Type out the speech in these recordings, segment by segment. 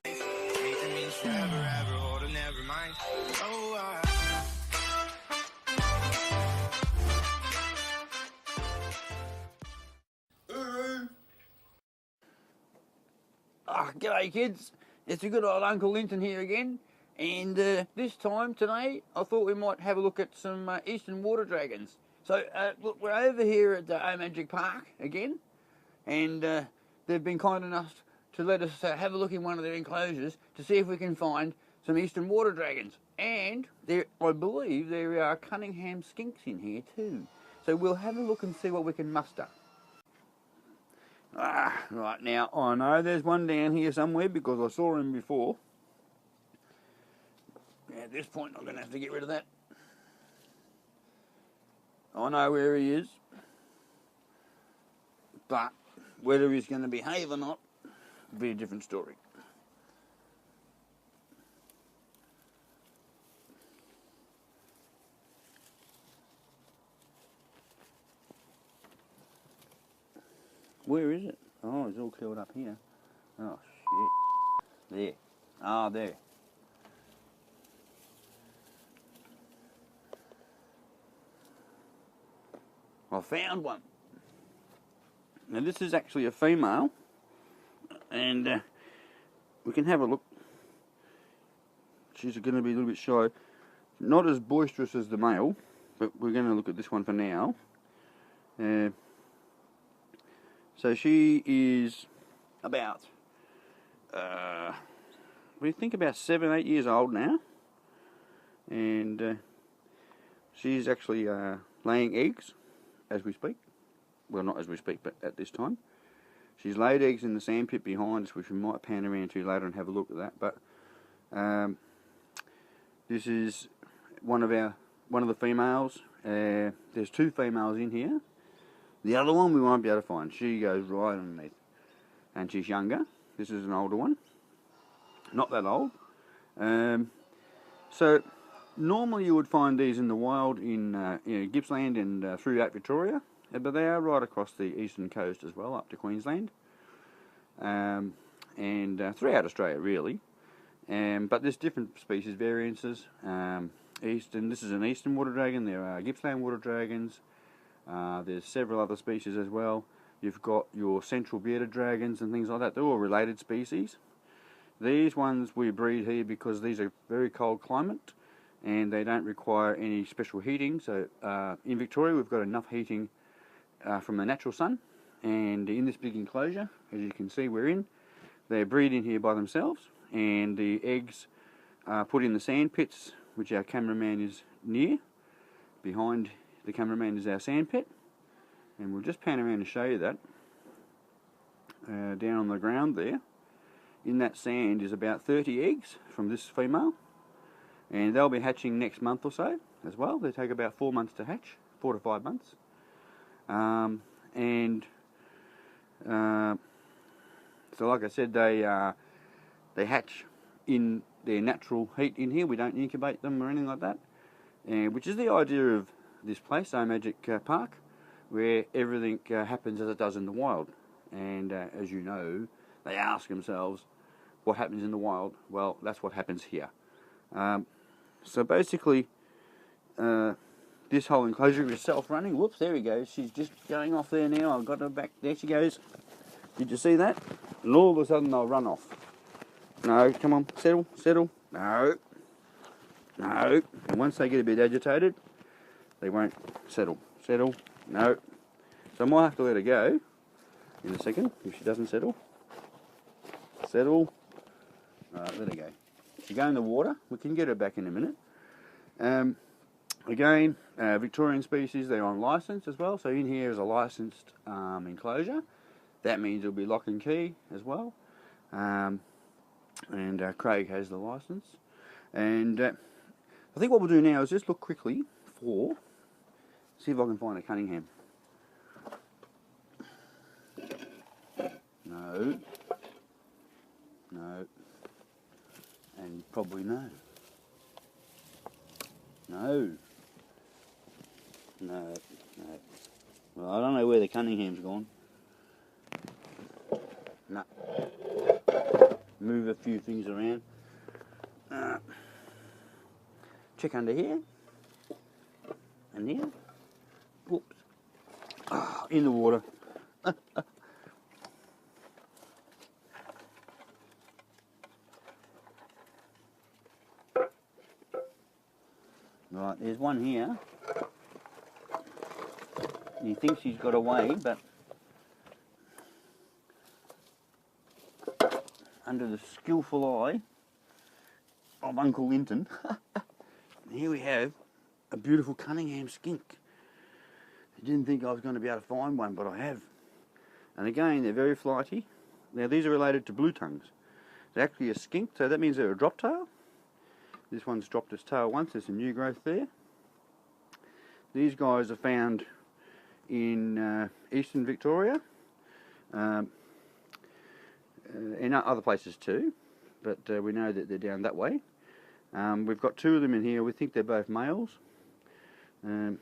Anything means forever, ever, or to never mind. Oh, G'day kids, it's a good old Uncle Linton here again, and this time today I thought we might have a look at some eastern water dragons. So look, we're over here at O Magic Park again, and they've been kind enough to let us have a look in one of their enclosures to see if we can find some eastern water dragons. And I believe there are Cunningham Skinks in here too. So we'll have a look and see what we can muster. Right now, I know there's one down here somewhere because I saw him before. At this point, I'm going to have to get rid of that. I know where he is, but whether he's going to behave or not will be a different story. Where is it? Oh, it's all curled up here. Oh, shit. There. Ah, there. I found one. Now, this is actually a female, and we can have a look. She's going to be a little bit shy. Not as boisterous as the male, but we're going to look at this one for now. So she is about, we think about 7, 8 years old now, and she's actually laying eggs as we speak. Well, not as we speak, but at this time. She's laid eggs in the sandpit behind us, which we might pan around to later and have a look at that. But this is one of the females. There's 2 females in here. The other one we won't be able to find. She goes right underneath. And she's younger. This is an older one. Not that old. So normally you would find these in the wild in Gippsland and throughout Victoria. But they are right across the eastern coast as well, up to Queensland. And throughout Australia really. But there's different species variances. This is an eastern water dragon. There are Gippsland water dragons. There's several other species as well. You've got your central bearded dragons and things like that. They're all related species. These ones we breed here because these are very cold climate and they don't require any special heating. So in Victoria we've got enough heating from the natural sun, and in this big enclosure, as you can see we're in, they breed in here by themselves, and the eggs are put in the sand pits, which our cameraman is near. Behind the cameraman is our sand pit, and we'll just pan around and show you that. Down on the ground there, in that sand is about 30 eggs from this female, and they'll be hatching next month or so as well. They take about 4 months to hatch, 4 to 5 months. So like I said, they hatch in their natural heat in here. We don't incubate them or anything like that, which is the idea of this place, O Magic Park, where everything happens as it does in the wild. And as you know, they ask themselves, what happens in the wild? Well, that's what happens here. So basically, this whole enclosure is self-running. Whoops, there he goes. She's just going off there now. I've got her back. There she goes. Did you see that? And all of a sudden they'll run off. No, come on, settle, settle. No, no. And once they get a bit agitated, they won't settle. Settle. No. So I might have to let her go in a second if she doesn't settle. Settle. Alright, let her go. She'll go in the water. We can get her back in a minute. Again, Victorian species, they're on licence as well. So in here is a licensed enclosure. That means it'll be lock and key as well. And Craig has the licence. And I think what we'll do now is just look quickly for, see if I can find a Cunningham. No. No. And probably no. No. No. No. Well, I don't know where the Cunningham's gone. No. move a few things around. Check under here. And here. Whoops. Oh, in the water. Right, there's one here. He thinks he's got away, but under the skillful eye of Uncle Linton, here we have a beautiful Cunningham skink. I didn't think I was going to be able to find one, but I have. And again, they're very flighty. Now these are related to blue tongues. They're actually a skink, so that means they're a drop tail. This one's dropped its tail once, there's some new growth there. These guys are found in eastern Victoria, and other places too, but we know that they're down that way. We've got two of them in here. We think they're both males. I'm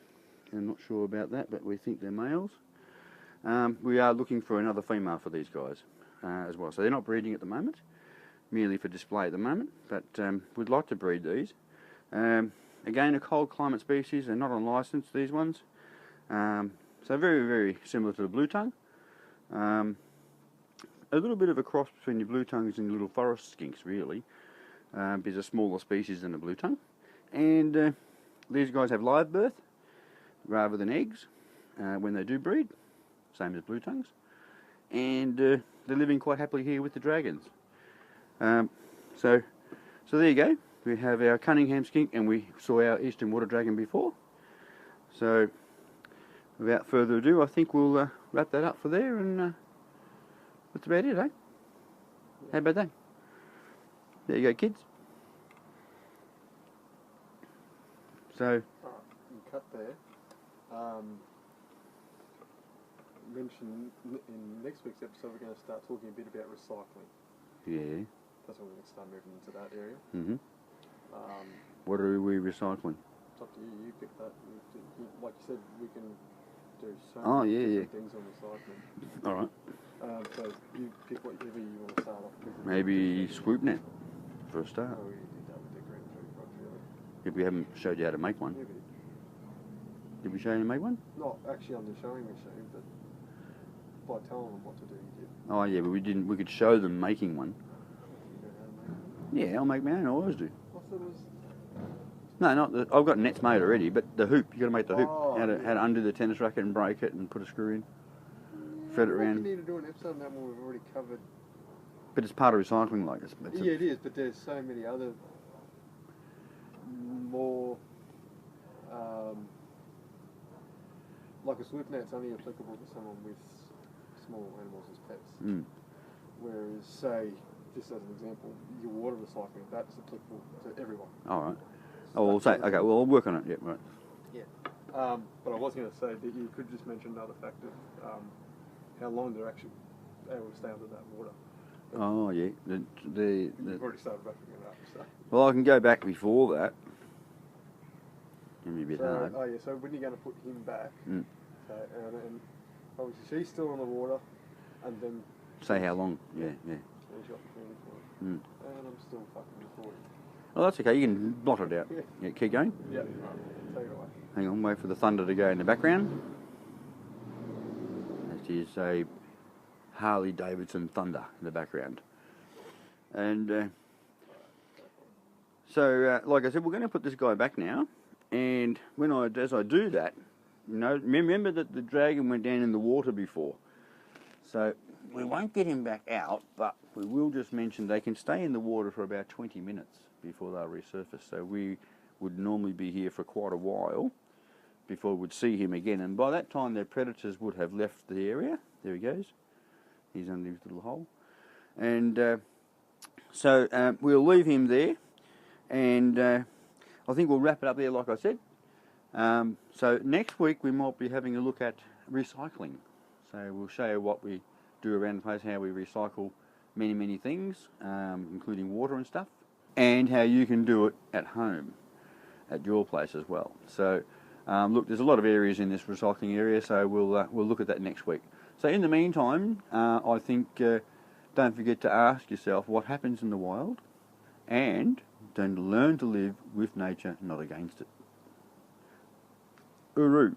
not sure about that, but we think they're males. We are looking for another female for these guys as well. So they're not breeding at the moment, merely for display at the moment, but we'd like to breed these. Again, a cold climate species. They're not on licence, these ones. So very, very similar to the blue tongue. A little bit of a cross between your blue tongues and your little forest skinks, really. Is a smaller species than the blue tongue. And these guys have live birth rather than eggs when they do breed, same as blue tongues. And they're living quite happily here with the dragons. So there you go. We have our Cunningham skink, and we saw our eastern water dragon before. So without further ado, I think we'll wrap that up for there, and that's about it, eh? How about that? There you go, kids. So Alright, you cut there. Mention in next week's episode we're going to start talking a bit about recycling. yeah. That's when we're going to start moving into that area. Mhm. What are we recycling? It's up to you. You pick that. Like you said, we can do so many different things on recycling. All right. So you pick whatever you want to start off with. Maybe swoop net for a start. Oh, we did that with the green tree frog, really. If we haven't showed you how to make one. Yeah, we did. Did we show you how to make one? Not actually on the showing machine, but by telling them what to do, you did. Oh yeah, but we didn't. We could show them making one. You know how to make it. Yeah, I'll make my own. I always do. I thought it was. No, not the. I've got nets made already, but the hoop. You got to make the hoop. Oh, How to yeah. undo the tennis racket and break it and put a screw in. Thread it I around. think you need to do an episode on that one. We've already covered. But it's part of recycling, like it's Yeah, it is, but there's so many other more. Like a swoop net's only applicable to someone with small animals as pets. Mm. Whereas, say, just as an example, your water recycling, that's applicable to everyone. All right. Oh, we'll say. Okay, well, I'll work on it. Yeah, right. Yeah. But I was going to say that you could just mention another fact of how long they're actually able to stay under that water. But Oh yeah. you've already started wrapping it up. So. Well, I can go back before that. Give me a bit hard. Oh yeah, so when you're going to put him back, Mm. and obviously she's still in the water, and then Say how long? Yeah, yeah. finish off the uniform. Mm. And I'm still fucking recording. Oh, that's okay. You can blot it out. Yeah. Yeah, keep going. Yeah, right. Take it away. Hang on, wait for the thunder to go in the background. That is a Harley Davidson Thunder in the background. And so, like I said, we're going to put this guy back now. And as I do that, you know, remember that the dragon went down in the water before. So we won't get him back out, but we will just mention they can stay in the water for about 20 minutes before they'll resurface. So we would normally be here for quite a while before we'd see him again. And by that time, their predators would have left the area. There he goes. He's under his little hole. And so we'll leave him there. And I think we'll wrap it up there, like I said. So next week we might be having a look at recycling. So we'll show you what we do around the place, how we recycle many things, including water and stuff, and how you can do it at home, at your place as well. So look, there's a lot of areas in this recycling area, so we'll look at that next week. So in the meantime, I think don't forget to ask yourself what happens in the wild, and then learn to live with nature, not against it. Uru.